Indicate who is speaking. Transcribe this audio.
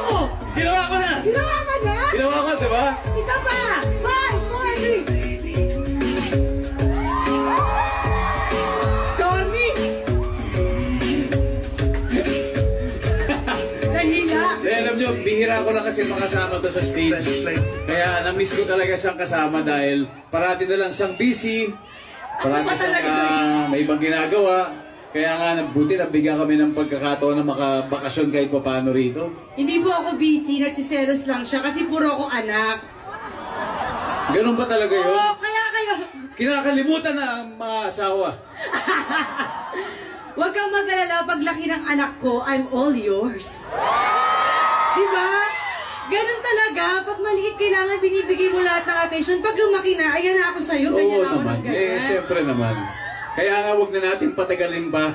Speaker 1: Oh!
Speaker 2: Ginawa ko na!
Speaker 1: Ginawa ka na?
Speaker 2: Ginawa ko, diba?
Speaker 1: Isa pa! 5, 4, 3! Stormy! Nahila!
Speaker 2: Alam nyo, bihira ko lang kasi makasama to sa stage. Kaya na-miss ko talaga siyang kasama dahil parati na lang siyang busy. Parati siyang may ibang ginagawa. Kaya nga, buti nabigyan kami ng pagkakataon na makabakasyon kahit paano rito.
Speaker 1: Hindi po ako busy, nagsiselos lang siya kasi puro akong anak.
Speaker 2: Ganun ba talaga yun?
Speaker 1: Oo, kaya kayo.
Speaker 2: Kinakalimutan na ang mga asawa.
Speaker 1: Huwag kang mag-alala, paglaki ng anak ko, I'm all yours. Diba? Ganun talaga. Pag maliit, kailangan binibigay mo lahat ng attention. Pag lumaki na, ayan na ako sa'yo.
Speaker 2: Oo
Speaker 1: Ganyan ako
Speaker 2: naman.
Speaker 1: ng ganyan.
Speaker 2: Siyempre naman. Kaya nga, huwag na natin patagalin pa.